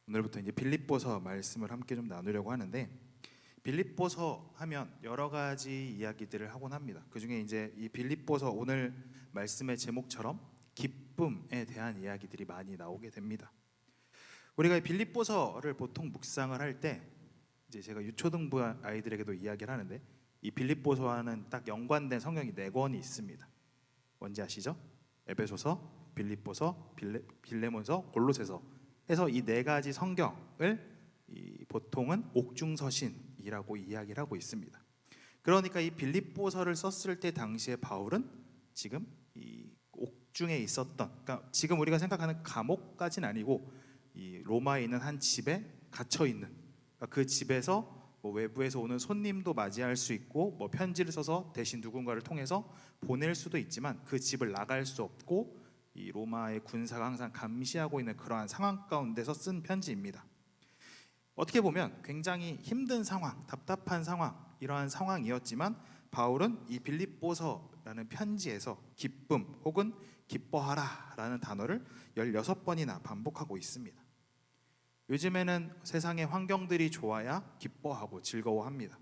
오늘부터 이제 빌립보서 말씀을 함께 좀 나누려고 하는데, 빌립보서 하면 여러 가지 이야기들을 하곤 합니다. 그 중에 이제 이 빌립보서 오늘 말씀의 제목처럼 기쁨에 대한 이야기들이 많이 나오게 됩니다. 우리가 이 빌립보서를 보통 묵상을 할 때, 이제 제가 유초등부 아이들에게도 이야기를 하는데, 이 빌립보서와는 딱 연관된 성경이 4권이 있습니다. 뭔지 아시죠? 에베소서, 빌립보서, 빌레몬서, 골로새서 해서 이 4가지 성경을 보통은 옥중서신이라고 이야기를 하고 있습니다. 그러니까 이 빌립보서를 썼을 때 당시에 바울은 지금 이 옥중에 있었던, 그러니까 지금 우리가 생각하는 감옥까지는 아니고 이 로마에 있는 한 집에 갇혀 있는, 그러니까 그 집에서 뭐 외부에서 오는 손님도 맞이할 수 있고, 뭐 편지를 써서 대신 누군가를 통해서 보낼 수도 있지만 그 집을 나갈 수 없고, 이 로마의 군사가 항상 감시하고 있는 그러한 상황 가운데서 쓴 편지입니다. 어떻게 보면 굉장히 힘든 상황, 답답한 상황, 이러한 상황이었지만 바울은 이 빌립보서라는 편지에서 기쁨 혹은 기뻐하라 라는 단어를 16번이나 반복하고 있습니다. 요즘에는 세상의 환경들이 좋아야 기뻐하고 즐거워합니다.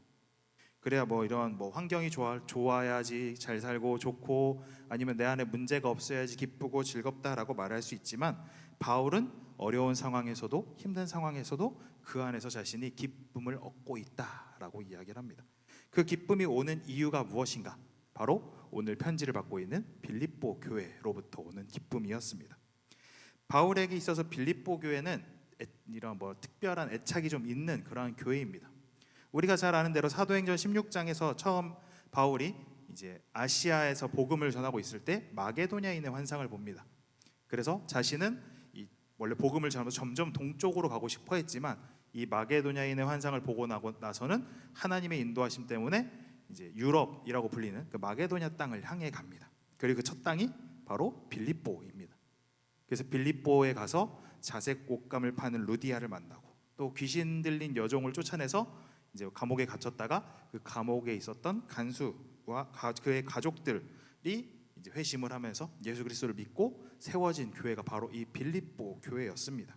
그래야 뭐 이런 뭐 환경이 좋아야지 잘 살고 좋고, 아니면 내 안에 문제가 없어야지 기쁘고 즐겁다라고 말할 수 있지만, 바울은 어려운 상황에서도 힘든 상황에서도 그 안에서 자신이 기쁨을 얻고 있다라고 이야기를 합니다. 그 기쁨이 오는 이유가 무엇인가? 바로 오늘 편지를 받고 있는 빌립보 교회로부터 오는 기쁨이었습니다. 바울에게 있어서 빌립보 교회는 이런 뭐 특별한 애착이 좀 있는 그러한 교회입니다. 우리가 잘 아는 대로 사도행전 16장에서 처음 바울이 이제 아시아에서 복음을 전하고 있을 때 마게도냐인의 환상을 봅니다. 그래서 자신은 원래 복음을 전하면서 점점 동쪽으로 가고 싶어 했지만, 이 마게도냐인의 환상을 보고 나서는 하나님의 인도하심 때문에 이제 유럽이라고 불리는 그 마게도냐 땅을 향해 갑니다. 그리고 그 첫 땅이 바로 빌립보입니다. 그래서 빌립보에 가서 자색 옷감을 파는 루디아를 만나고, 또 귀신 들린 여종을 쫓아내서 이제 감옥에 갇혔다가 그 감옥에 있었던 간수와 그의 가족들이 이제 회심을 하면서 예수 그리스도를 믿고 세워진 교회가 바로 이 빌립보 교회였습니다.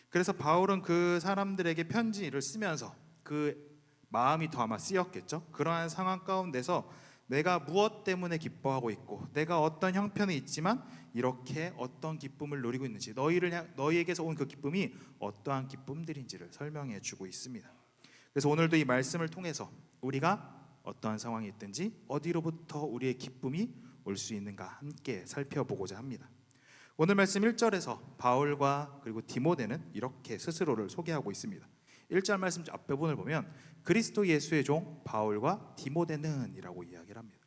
그래서 바울은 그 사람들에게 편지를 쓰면서 그 마음이 더 아마 쓰였겠죠. 그러한 상황 가운데서 내가 무엇 때문에 기뻐하고 있고, 내가 어떤 형편에 있지만 이렇게 어떤 기쁨을 누리고 있는지, 너희에게서 온 그 기쁨이 어떠한 기쁨들인지를 설명해 주고 있습니다. 그래서 오늘도 이 말씀을 통해서 우리가 어떠한 상황이 있든지 어디로부터 우리의 기쁨이 올 수 있는가 함께 살펴보고자 합니다. 오늘 말씀 1절에서 바울과 그리고 디모데는 이렇게 스스로를 소개하고 있습니다. 1절 말씀 앞부분을 보면 그리스도 예수의 종 바울과 디모데는 이라고 이야기를 합니다.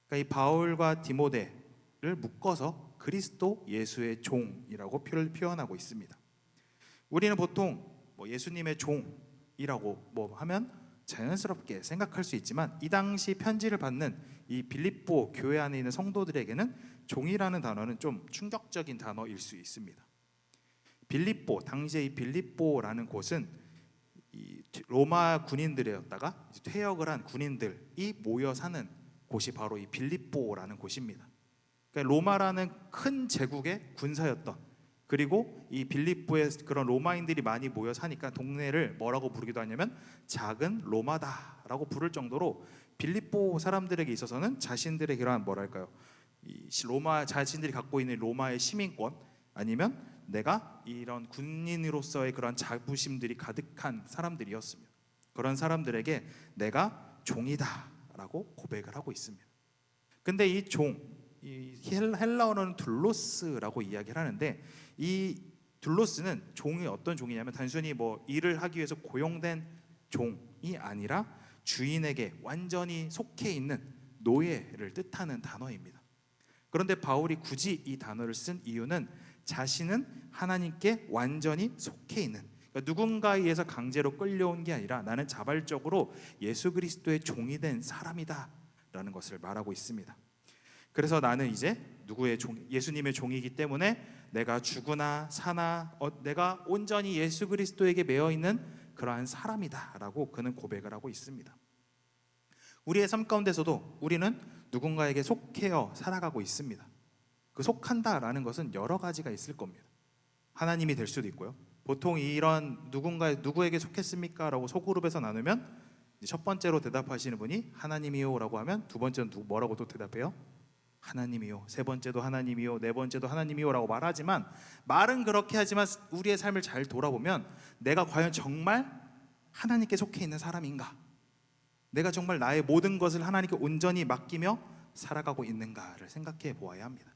그러니까 이 바울과 디모데를 묶어서 그리스도 예수의 종이라고 표현하고 있습니다. 우리는 보통 뭐 예수님의 종이라고 뭐 하면 자연스럽게 생각할 수 있지만, 이 당시 편지를 받는 이 빌립보 교회 안에 있는 성도들에게는 종이라는 단어는 좀 충격적인 단어일 수 있습니다. 빌립보, 당시에 이 빌립보라는 곳은 이 로마 군인들이었다가 퇴역을 한 군인들이 모여 사는 곳이 바로 이 빌립보라는 곳입니다. 그러니까 로마라는 큰 제국의 군사였던, 그리고 이 빌립보에 그런 로마인들이 많이 모여 사니까 동네를 뭐라고 부르기도 하냐면 작은 로마다라고 부를 정도로 빌립보 사람들에게 있어서는 자신들의 그러한 뭐랄까요, 이 로마 자신들이 갖고 있는 로마의 시민권, 아니면 내가 이런 군인으로서의 그런 자부심들이 가득한 사람들이었습니다. 그런 사람들에게 내가 종이다라고 고백을 하고 있습니다. 근데 이 종, 이 헬라어로는 둘로스라고 이야기를 하는데, 이 둘로스는 종이 어떤 종이냐면 단순히 뭐 일을 하기 위해서 고용된 종이 아니라 주인에게 완전히 속해 있는 노예를 뜻하는 단어입니다. 그런데 바울이 굳이 이 단어를 쓴 이유는 자신은 하나님께 완전히 속해 있는, 그러니까 누군가에 의해서 강제로 끌려온 게 아니라 나는 자발적으로 예수 그리스도의 종이 된 사람이다 라는 것을 말하고 있습니다. 그래서 나는 이제 누구의 종, 예수님의 종이기 때문에 내가 죽으나 사나 내가 온전히 예수 그리스도에게 매여 있는 그러한 사람이다 라고 그는 고백을 하고 있습니다. 우리의 삶 가운데서도 우리는 누군가에게 속해여 살아가고 있습니다. 그 속한다라는 것은 여러 가지가 있을 겁니다. 하나님이 될 수도 있고요, 보통 이런 누구에게 속했습니까? 라고 소그룹에서 나누면 첫 번째로 대답하시는 분이 하나님이요 라고 하면 두 번째는 뭐라고 또 대답해요? 하나님이요. 세 번째도 하나님이요. 네 번째도 하나님이요 라고 말하지만, 말은 그렇게 하지만 우리의 삶을 잘 돌아보면 내가 과연 정말 하나님께 속해 있는 사람인가? 내가 정말 나의 모든 것을 하나님께 온전히 맡기며 살아가고 있는가를 생각해 보아야 합니다.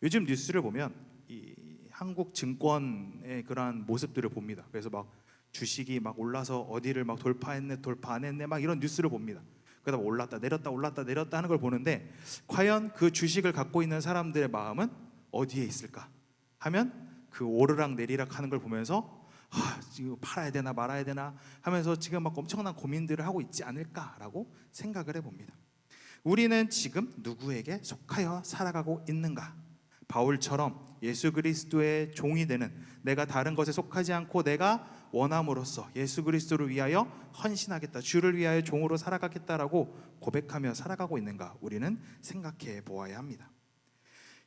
요즘 뉴스를 보면 이 한국 증권의 그러한 모습들을 봅니다. 그래서 막 주식이 막 올라서 어디를 막 돌파 안 했네 막 이런 뉴스를 봅니다. 그러다 올랐다 내렸다 하는 걸 보는데, 과연 그 주식을 갖고 있는 사람들의 마음은 어디에 있을까 하면 그 오르락 내리락 하는 걸 보면서 지금 팔아야 되나 말아야 되나 하면서 지금 막 엄청난 고민들을 하고 있지 않을까라고 생각을 해봅니다. 우리는 지금 누구에게 속하여 살아가고 있는가? 바울처럼 예수 그리스도의 종이 되는, 내가 다른 것에 속하지 않고 내가 원함으로써 예수 그리스도를 위하여 헌신하겠다, 주를 위하여 종으로 살아가겠다라고 고백하며 살아가고 있는가? 우리는 생각해 보아야 합니다.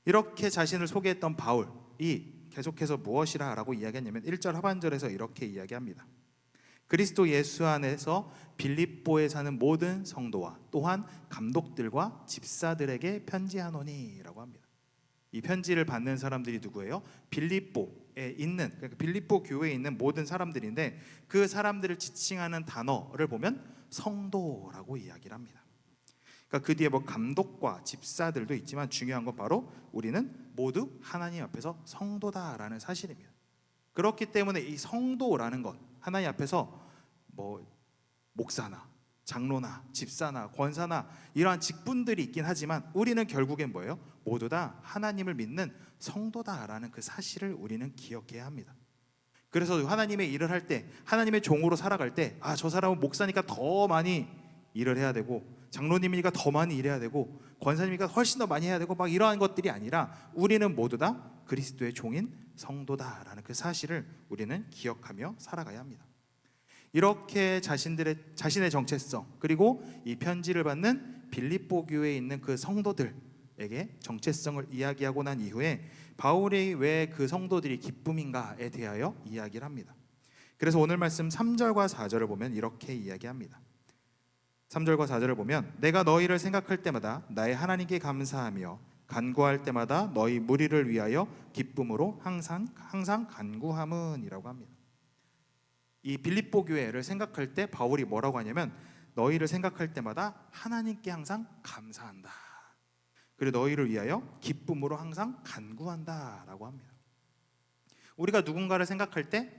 이렇게 자신을 소개했던 바울이 계속해서 무엇이라 라고 이야기했냐면 1절 하반절에서 이렇게 이야기합니다. 그리스도 예수 안에서 빌립보에 사는 모든 성도와 또한 감독들과 집사들에게 편지하노니 라고 합니다. 이 편지를 받는 사람들이 누구예요? 빌립보에 있는, 그러니까 빌립보 교회에 있는 모든 사람들인데, 그 사람들을 지칭하는 단어를 보면 성도라고 이야기를 합니다. 그러니까 그 뒤에 뭐 감독과 집사들도 있지만 중요한 건 바로 우리는 모두 하나님 앞에서 성도다라는 사실입니다. 그렇기 때문에 이 성도라는 것, 하나님 앞에서 뭐 목사나 장로나 집사나 권사나 이러한 직분들이 있긴 하지만 우리는 결국엔 뭐예요? 모두 다 하나님을 믿는 성도다라는 그 사실을 우리는 기억해야 합니다. 그래서 하나님의 일을 할 때, 하나님의 종으로 살아갈 때, 저 사람은 목사니까 더 많이 일을 해야 되고, 장로님이니까 더 많이 일해야 되고, 권사님이니까 훨씬 더 많이 해야 되고, 막 이러한 것들이 아니라 우리는 모두 다 그리스도의 종인 성도다라는 그 사실을 우리는 기억하며 살아가야 합니다. 이렇게 자신의 정체성, 그리고 이 편지를 받는 빌립보 교회에 있는 그 성도들에게 정체성을 이야기하고 난 이후에 바울이 왜 그 성도들이 기쁨인가에 대하여 이야기를 합니다. 그래서 오늘 말씀 3절과 4절을 보면 이렇게 이야기합니다. 3절과 4절을 보면 내가 너희를 생각할 때마다 나의 하나님께 감사하며 간구할 때마다 너희 무리를 위하여 기쁨으로 항상 간구함은이라고 합니다. 이 빌립보 교회를 생각할 때 바울이 뭐라고 하냐면 너희를 생각할 때마다 하나님께 항상 감사한다. 그리고 너희를 위하여 기쁨으로 항상 간구한다라고 합니다. 우리가 누군가를 생각할 때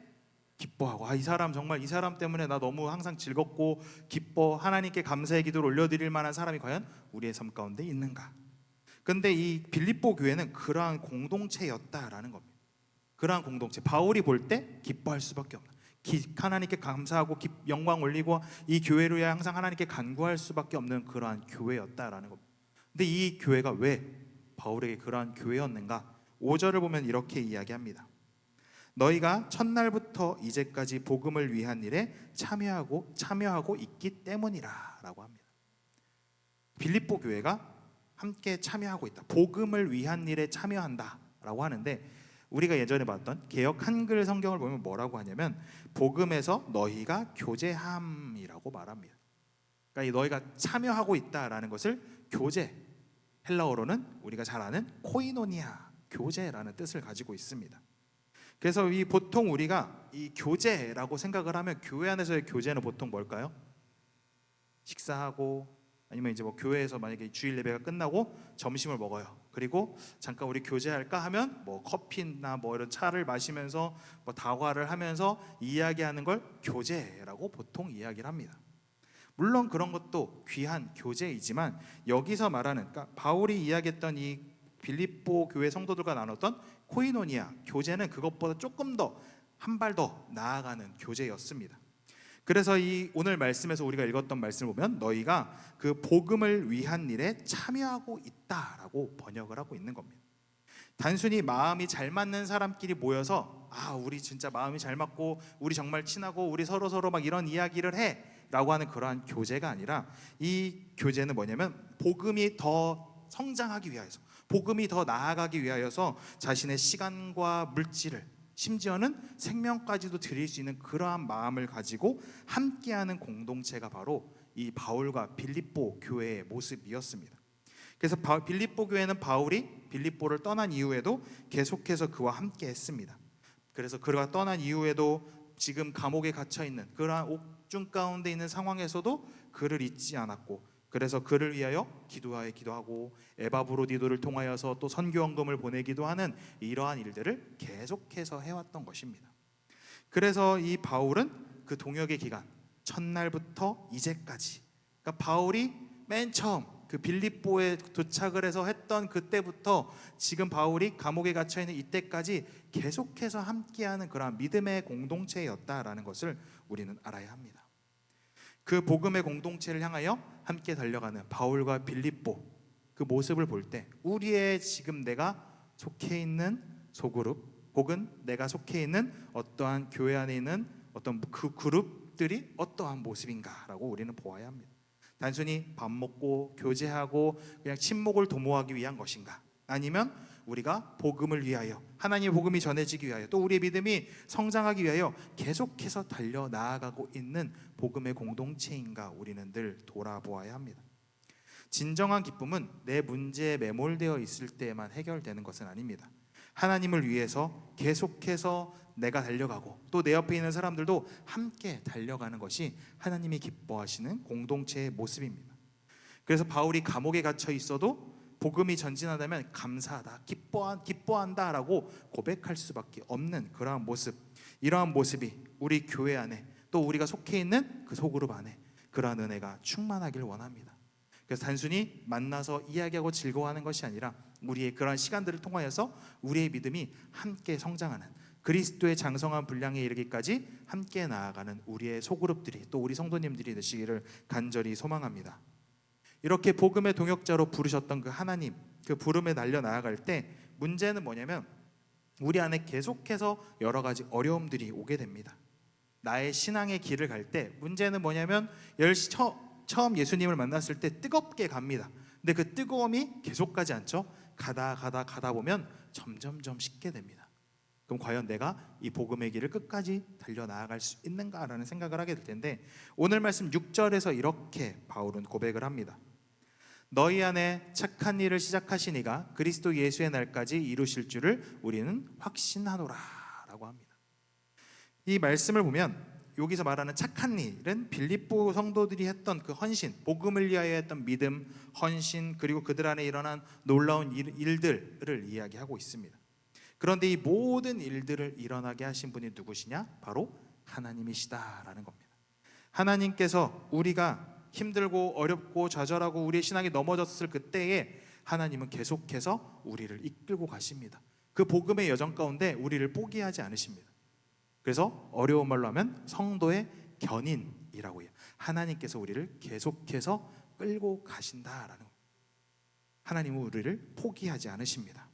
기뻐하고 이 사람 정말 이 사람 때문에 나 너무 항상 즐겁고 기뻐, 하나님께 감사의 기도를 올려드릴 만한 사람이 과연 우리의 삶 가운데 있는가? 근데 이 빌립보 교회는 그러한 공동체였다라는 겁니다. 그러한 공동체, 바울이 볼 때 기뻐할 수밖에 없는, 하나님께 감사하고 영광 올리고 이 교회를 위해 항상 하나님께 간구할 수밖에 없는 그러한 교회였다라는 겁니다. 근데 이 교회가 왜 바울에게 그러한 교회였는가? 5절을 보면 이렇게 이야기합니다. 너희가 첫날부터 이제까지 복음을 위한 일에 참여하고 있기 때문이라 라고 합니다. 빌립보 교회가 함께 참여하고 있다, 복음을 위한 일에 참여한다 라고 하는데, 우리가 예전에 봤던 개역 한글 성경을 보면 뭐라고 하냐면 복음에서 너희가 교제함이라고 말합니다. 그러니까 이 너희가 참여하고 있다라는 것을 교제, 헬라어로는 우리가 잘 아는 코이노니아, 교제라는 뜻을 가지고 있습니다. 그래서 이 보통 우리가 이 교제라고 생각을 하면 교회 안에서의 교제는 보통 뭘까요? 식사하고, 아니면 이제 뭐 교회에서 만약에 주일 예배가 끝나고 점심을 먹어요. 그리고 잠깐 우리 교제할까 하면 뭐 커피나 뭐 이런 차를 마시면서 뭐 다과를 하면서 이야기하는 걸 교제라고 보통 이야기를 합니다. 물론 그런 것도 귀한 교제이지만 여기서 말하는, 그러니까 바울이 이야기했던 이 빌립보 교회 성도들과 나눴던 코이노니아 교제는 그것보다 조금 더 한 발 더 나아가는 교제였습니다. 그래서 이 오늘 말씀에서 우리가 읽었던 말씀을 보면 너희가 그 복음을 위한 일에 참여하고 있다라고 번역을 하고 있는 겁니다. 단순히 마음이 잘 맞는 사람끼리 모여서 우리 진짜 마음이 잘 맞고 우리 정말 친하고 우리 서로 막 이런 이야기를 해 라고 하는 그러한 교제가 아니라, 이 교제는 뭐냐면 복음이 더 성장하기 위하여서, 복음이 더 나아가기 위하여서 자신의 시간과 물질을, 심지어는 생명까지도 드릴 수 있는 그러한 마음을 가지고 함께하는 공동체가 바로 이 바울과 빌립보 교회의 모습이었습니다. 그래서 빌립보 교회는 바울이 빌립보를 떠난 이후에도 계속해서 그와 함께 했습니다. 그래서 그가 떠난 이후에도 지금 감옥에 갇혀 있는 그러한 옥중 가운데 있는 상황에서도 그를 잊지 않았고, 그래서 그를 위하여 기도하고 에바브로디도를 통하여서 또 선교헌금을 보내기도 하는 이러한 일들을 계속해서 해왔던 것입니다. 그래서 이 바울은 그 동역의 기간 첫날부터 이제까지, 그러니까 바울이 맨 처음 그 빌립보에 도착을 해서 했던 그때부터 지금 바울이 감옥에 갇혀 있는 이때까지 계속해서 함께하는 그런 믿음의 공동체였다라는 것을 우리는 알아야 합니다. 그 복음의 공동체를 향하여 함께 달려가는 바울과 빌립보 그 모습을 볼 때 우리의 지금 내가 속해 있는 소그룹 혹은 내가 속해 있는 어떠한 교회 안에 있는 어떤 그 그룹들이 어떠한 모습인가라고 우리는 보아야 합니다. 단순히 밥 먹고 교제하고 그냥 친목을 도모하기 위한 것인가? 아니면 우리가 복음을 위하여, 하나님의 복음이 전해지기 위하여, 또 우리의 믿음이 성장하기 위하여 계속해서 달려 나아가고 있는 복음의 공동체인가? 우리는 늘 돌아보아야 합니다. 진정한 기쁨은 내 문제에 매몰되어 있을 때에만 해결되는 것은 아닙니다. 하나님을 위해서 계속해서 내가 달려가고 또 내 옆에 있는 사람들도 함께 달려가는 것이 하나님이 기뻐하시는 공동체의 모습입니다. 그래서 바울이 감옥에 갇혀 있어도 복음이 전진하다면 감사하다, 기뻐한다라고 고백할 수밖에 없는 그러한 모습, 이러한 모습이 우리 교회 안에 또 우리가 속해 있는 그 소그룹 안에 그러한 은혜가 충만하길 원합니다. 그래서 단순히 만나서 이야기하고 즐거워하는 것이 아니라 우리의 그러한 시간들을 통하여서 우리의 믿음이 함께 성장하는, 그리스도의 장성한 분량에 이르기까지 함께 나아가는 우리의 소그룹들이 또 우리 성도님들이 되시기를 간절히 소망합니다. 이렇게 복음의 동역자로 부르셨던 그 하나님, 그 부름에 달려 나아갈 때 문제는 뭐냐면 우리 안에 계속해서 여러 가지 어려움들이 오게 됩니다. 나의 신앙의 길을 갈 때 문제는 뭐냐면 처음 예수님을 만났을 때 뜨겁게 갑니다. 근데 그 뜨거움이 계속 가지 않죠. 가다 보면 점점점 식게 됩니다. 그럼 과연 내가 이 복음의 길을 끝까지 달려나아갈 수 있는가라는 생각을 하게 될 텐데, 오늘 말씀 6절에서 이렇게 바울은 고백을 합니다. 너희 안에 착한 일을 시작하신 이가 그리스도 예수의 날까지 이루실 줄을 우리는 확신하노라 라고 합니다. 이 말씀을 보면 여기서 말하는 착한 일은 빌립보 성도들이 했던 그 헌신, 복음을 위하여 했던 믿음, 헌신, 그리고 그들 안에 일어난 놀라운 일들을 이야기하고 있습니다. 그런데 이 모든 일들을 일어나게 하신 분이 누구시냐? 바로 하나님이시다라는 겁니다. 하나님께서 우리가 힘들고 어렵고 좌절하고 우리의 신앙이 넘어졌을 그때에 하나님은 계속해서 우리를 이끌고 가십니다. 그 복음의 여정 가운데 우리를 포기하지 않으십니다. 그래서 어려운 말로 하면 성도의 견인이라고 해요. 하나님께서 우리를 계속해서 끌고 가신다라는 겁니다. 하나님은 우리를 포기하지 않으십니다.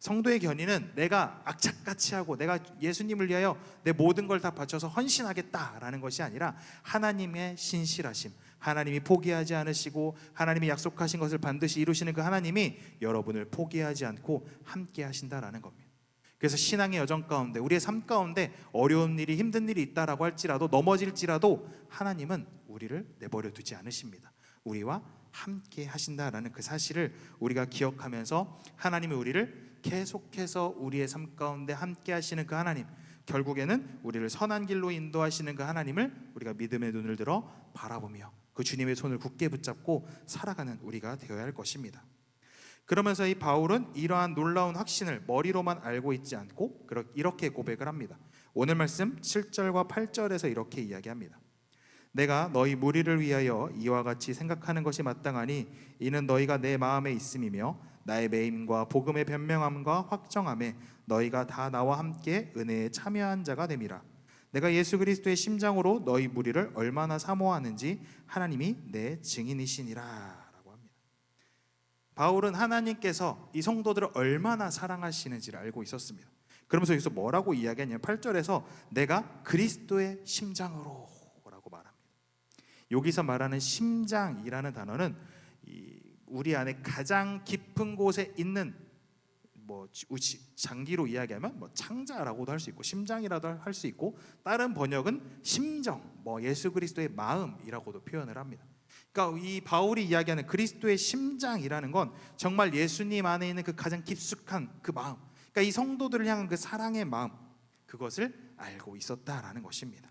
성도의 견인은 내가 악착같이 하고 내가 예수님을 위하여 내 모든 걸 다 바쳐서 헌신하겠다라는 것이 아니라 하나님의 신실하심, 하나님이 포기하지 않으시고 하나님이 약속하신 것을 반드시 이루시는 그 하나님이 여러분을 포기하지 않고 함께 하신다라는 겁니다. 그래서 신앙의 여정 가운데 우리의 삶 가운데 어려운 일이 힘든 일이 있다라고 할지라도 넘어질지라도 하나님은 우리를 내버려 두지 않으십니다. 우리와 함께 하신다라는 그 사실을 우리가 기억하면서 하나님이 우리를 계속해서 우리의 삶 가운데 함께 하시는 그 하나님, 결국에는 우리를 선한 길로 인도하시는 그 하나님을 우리가 믿음의 눈을 들어 바라보며 그 주님의 손을 굳게 붙잡고 살아가는 우리가 되어야 할 것입니다. 그러면서 이 바울은 이러한 놀라운 확신을 머리로만 알고 있지 않고 이렇게 고백을 합니다. 오늘 말씀 7절과 8절에서 이렇게 이야기합니다. 내가 너희 무리를 위하여 이와 같이 생각하는 것이 마땅하니 이는 너희가 내 마음에 있음이며 나의 매임과 복음의 변명함과 확정함에 너희가 다 나와 함께 은혜에 참여한 자가 됨이라. 내가 예수 그리스도의 심장으로 너희 무리를 얼마나 사모하는지 하나님이 내 증인이시니라 라고 합니다. 바울은 하나님께서 이 성도들을 얼마나 사랑하시는지를 알고 있었습니다. 그러면서 여기서 뭐라고 이야기하냐면 8절에서 내가 그리스도의 심장으로 라고 말합니다. 여기서 말하는 심장이라는 단어는 우리 안에 가장 깊은 곳에 있는 뭐 장기로 이야기하면 뭐 창자라고도 할 수 있고 심장이라도 할 수 있고, 다른 번역은 심정, 뭐 예수 그리스도의 마음이라고도 표현을 합니다. 그러니까 이 바울이 이야기하는 그리스도의 심장이라는 건 정말 예수님 안에 있는 그 가장 깊숙한 그 마음, 그러니까 이 성도들을 향한 그 사랑의 마음, 그것을 알고 있었다라는 것입니다.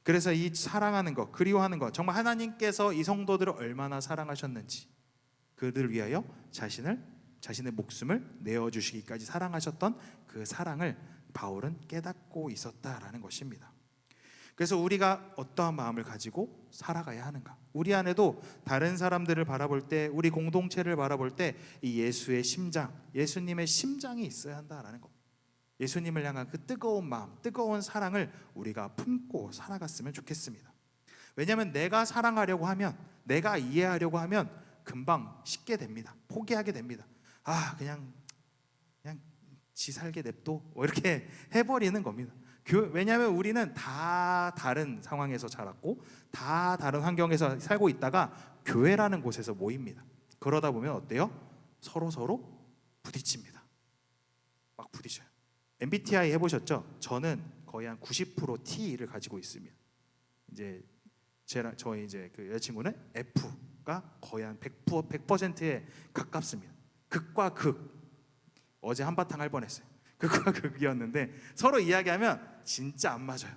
그래서 이 사랑하는 것, 그리워하는 것, 정말 하나님께서 이 성도들을 얼마나 사랑하셨는지, 그들을 위하여 자신의 목숨을 내어주시기까지 사랑하셨던 그 사랑을 바울은 깨닫고 있었다라는 것입니다. 그래서 우리가 어떠한 마음을 가지고 살아가야 하는가? 우리 안에도 다른 사람들을 바라볼 때, 우리 공동체를 바라볼 때 이 예수의 심장, 예수님의 심장이 있어야 한다라는 것. 예수님을 향한 그 뜨거운 마음, 뜨거운 사랑을 우리가 품고 살아갔으면 좋겠습니다. 왜냐하면 내가 사랑하려고 하면, 내가 이해하려고 하면 금방 쉽게 됩니다. 포기하게 됩니다. 그냥 지 살게 냅둬, 이렇게 해버리는 겁니다. 왜냐하면 우리는 다 다른 상황에서 자랐고 다 다른 환경에서 살고 있다가 교회라는 곳에서 모입니다. 그러다 보면 어때요? 서로 부딪힙니다. 막 부딪혀요. MBTI 해보셨죠? 저는 거의 한 90% T를 가지고 있습니다. 이제 저희 이제 그 여자친구는 F가 거의 한 100%에 가깝습니다. 극과 극. 어제 한바탕 할 뻔했어요. 극과 극이었는데 서로 이야기하면 진짜 안 맞아요.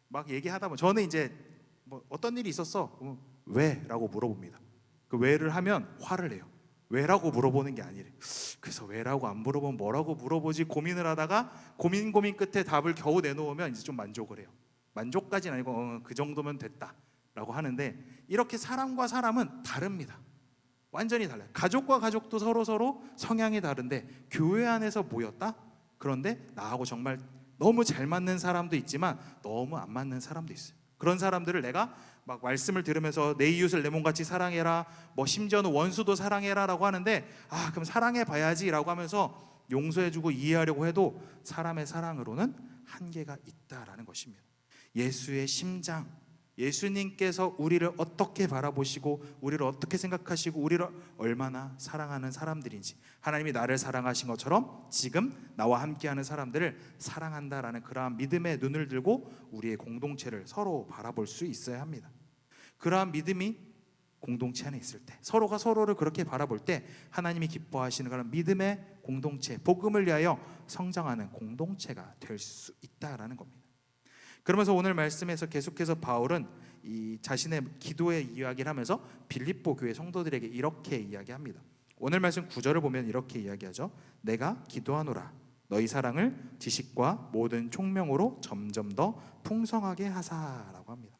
막 얘기하다 보면 저는 이제 뭐 어떤 일이 있었어? 왜라고 물어봅니다. 그 왜를 하면 화를 내요. 왜라고 물어보는 게 아니래. 그래서 왜라고 안 물어보면 뭐라고 물어보지 고민을 하다가 고민 끝에 답을 겨우 내놓으면 이제 좀 만족을 해요. 만족까지는 아니고 그 정도면 됐다라고 하는데, 이렇게 사람과 사람은 다릅니다. 완전히 달라요. 가족과 가족도 서로 성향이 다른데 교회 안에서 모였다? 그런데 나하고 정말 너무 잘 맞는 사람도 있지만 너무 안 맞는 사람도 있어요. 그런 사람들을 내가 막 말씀을 들으면서 내 이웃을 내 몸같이 사랑해라, 뭐 심지어는 원수도 사랑해라라고 하는데, 그럼 사랑해 봐야지라고 하면서 용서해주고 이해하려고 해도 사람의 사랑으로는 한계가 있다라는 것입니다. 예수의 심장, 예수님께서 우리를 어떻게 바라보시고 우리를 어떻게 생각하시고 우리를 얼마나 사랑하는 사람들인지, 하나님이 나를 사랑하신 것처럼 지금 나와 함께하는 사람들을 사랑한다라는 그러한 믿음의 눈을 들고 우리의 공동체를 서로 바라볼 수 있어야 합니다. 그러한 믿음이 공동체 안에 있을 때, 서로가 서로를 그렇게 바라볼 때 하나님이 기뻐하시는 그런 믿음의 공동체, 복음을 위하여 성장하는 공동체가 될 수 있다라는 겁니다. 그러면서 오늘 말씀에서 계속해서 바울은 이 자신의 기도의 이야기를 하면서 빌립보 교회 성도들에게 이렇게 이야기합니다. 오늘 말씀 9절을 보면 이렇게 이야기하죠. 내가 기도하노라 너희 사랑을 지식과 모든 총명으로 점점 더 풍성하게 하사라고 합니다.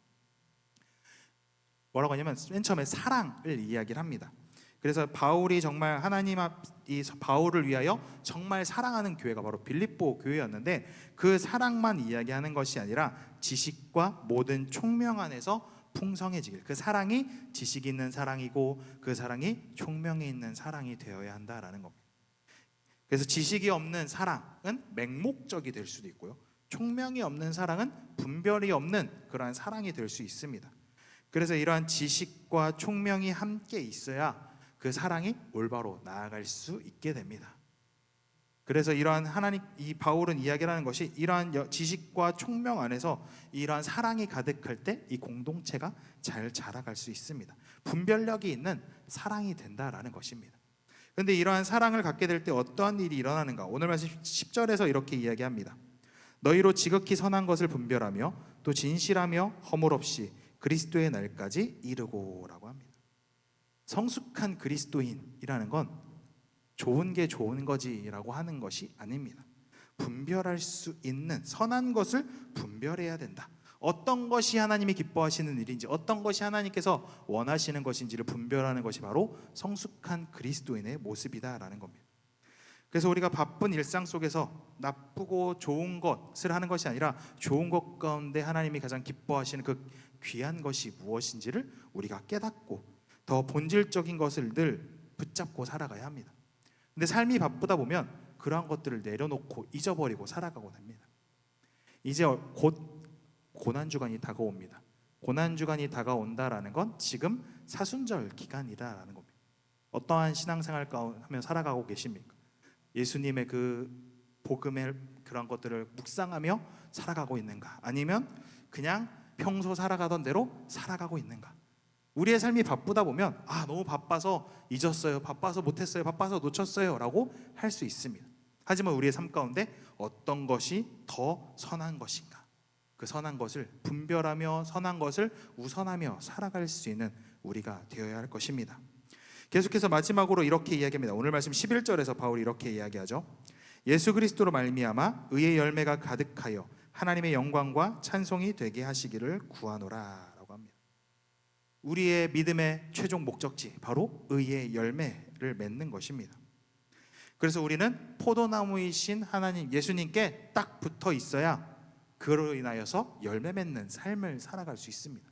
뭐라고 하냐면 맨 처음에 사랑을 이야기를 합니다. 그래서 바울이 정말 이 바울을 위하여 정말 사랑하는 교회가 바로 빌립보 교회였는데, 그 사랑만 이야기하는 것이 아니라 지식과 모든 총명 안에서 풍성해지길, 그 사랑이 지식 있는 사랑이고 그 사랑이 총명이 있는 사랑이 되어야 한다라는 겁니다. 그래서 지식이 없는 사랑은 맹목적이 될 수도 있고요, 총명이 없는 사랑은 분별이 없는 그러한 사랑이 될 수 있습니다. 그래서 이러한 지식과 총명이 함께 있어야 그 사랑이 올바로 나아갈 수 있게 됩니다. 그래서 이러한 이 바울은 이야기를 하는 것이, 이러한 지식과 총명 안에서 이러한 사랑이 가득할 때 이 공동체가 잘 자라갈 수 있습니다. 분별력이 있는 사랑이 된다라는 것입니다. 그런데 이러한 사랑을 갖게 될 때 어떠한 일이 일어나는가? 오늘 말씀 10절에서 이렇게 이야기합니다. 너희로 지극히 선한 것을 분별하며 또 진실하며 허물 없이 그리스도의 날까지 이르고라고 합니다. 성숙한 그리스도인이라는 건 좋은 게 좋은 거지라고 하는 것이 아닙니다. 분별할 수 있는 선한 것을 분별해야 된다. 어떤 것이 하나님이 기뻐하시는 일인지, 어떤 것이 하나님께서 원하시는 것인지를 분별하는 것이 바로 성숙한 그리스도인의 모습이다라는 겁니다. 그래서 우리가 바쁜 일상 속에서 나쁘고 좋은 것을 하는 것이 아니라 좋은 것 가운데 하나님이 가장 기뻐하시는 그 귀한 것이 무엇인지를 우리가 깨닫고 더 본질적인 것을 늘 붙잡고 살아가야 합니다. 근데 삶이 바쁘다 보면 그러한 것들을 내려놓고 잊어버리고 살아가고 됩니다. 이제 곧 고난주간이 다가옵니다. 고난주간이 다가온다라는 건 지금 사순절 기간이다라는 겁니다. 어떠한 신앙생활 하며 살아가고 계십니까? 예수님의 그 복음의 그런 것들을 묵상하며 살아가고 있는가? 아니면 그냥 평소 살아가던 대로 살아가고 있는가? 우리의 삶이 바쁘다 보면 너무 바빠서 잊었어요, 바빠서 못했어요, 바빠서 놓쳤어요 라고 할 수 있습니다. 하지만 우리의 삶 가운데 어떤 것이 더 선한 것인가, 그 선한 것을 분별하며 선한 것을 우선하며 살아갈 수 있는 우리가 되어야 할 것입니다. 계속해서 마지막으로 이렇게 이야기합니다. 오늘 말씀 11절에서 바울이 이렇게 이야기하죠. 예수 그리스도로 말미암아 의의 열매가 가득하여 하나님의 영광과 찬송이 되게 하시기를 구하노라 라고 합니다. 우리의 믿음의 최종 목적지, 바로 의의 열매를 맺는 것입니다. 그래서 우리는 포도나무이신 하나님 예수님께 딱 붙어 있어야 그로 인하여서 열매 맺는 삶을 살아갈 수 있습니다.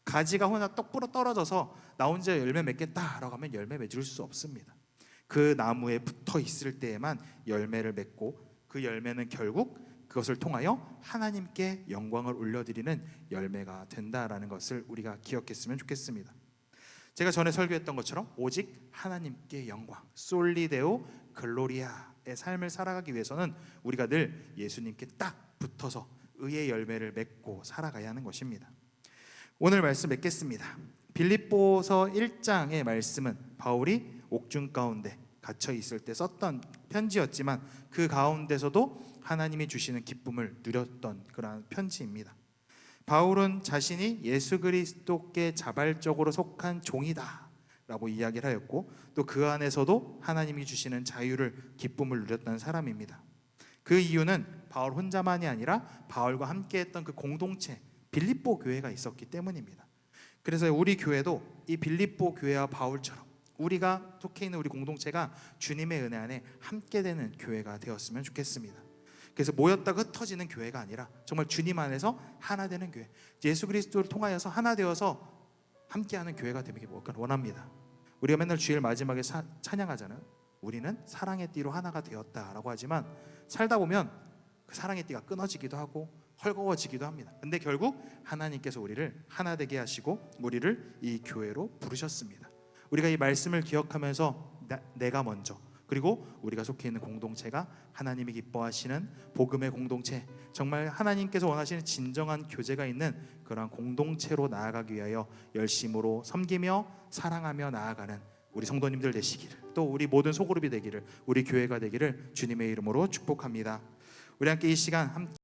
가지가 혼자 똑 부러 떨어져서 나 혼자 열매 맺겠다라고 하면 열매 맺을 수 없습니다. 그 나무에 붙어 있을 때에만 열매를 맺고, 그 열매는 결국 그것을 통하여 하나님께 영광을 올려드리는 열매가 된다라는 것을 우리가 기억했으면 좋겠습니다. 제가 전에 설교했던 것처럼 오직 하나님께 영광, 솔리데오 글로리아의 삶을 살아가기 위해서는 우리가 늘 예수님께 딱 붙어서 의의 열매를 맺고 살아가야 하는 것입니다. 오늘 말씀 맺겠습니다. 빌립보서 1장의 말씀은 바울이 옥중 가운데 갇혀 있을 때 썼던 편지였지만 그 가운데서도 하나님이 주시는 기쁨을 누렸던 그러한 편지입니다. 바울은 자신이 예수 그리스도께 자발적으로 속한 종이다 라고 이야기를 하였고, 또 그 안에서도 하나님이 주시는 자유를, 기쁨을 누렸던 사람입니다. 그 이유는 바울 혼자만이 아니라 바울과 함께 했던 그 공동체 빌립보 교회가 있었기 때문입니다. 그래서 우리 교회도 이 빌립보 교회와 바울처럼 우리가 속해 있는 우리 공동체가 주님의 은혜 안에 함께 되는 교회가 되었으면 좋겠습니다. 그래서 모였다가 흩어지는 교회가 아니라 정말 주님 안에서 하나 되는 교회, 예수 그리스도를 통하여서 하나 되어서 함께하는 교회가 되길 원합니다. 우리가 맨날 주일 마지막에 찬양하잖아요. 우리는 사랑의 띠로 하나가 되었다라고 하지만 살다 보면 그 사랑의 띠가 끊어지기도 하고 헐거워지기도 합니다. 근데 결국 하나님께서 우리를 하나 되게 하시고 우리를 이 교회로 부르셨습니다. 우리가 이 말씀을 기억하면서 내가 먼저, 그리고 우리가 속해 있는 공동체가 하나님이 기뻐하시는 복음의 공동체, 정말 하나님께서 원하시는 진정한 교제가 있는 그러한 공동체로 나아가기 위하여 열심으로 섬기며 사랑하며 나아가는 우리 성도님들 되시기를, 또 우리 모든 소그룹이 되기를, 우리 교회가 되기를 주님의 이름으로 축복합니다. 우리 함께 이 시간 함께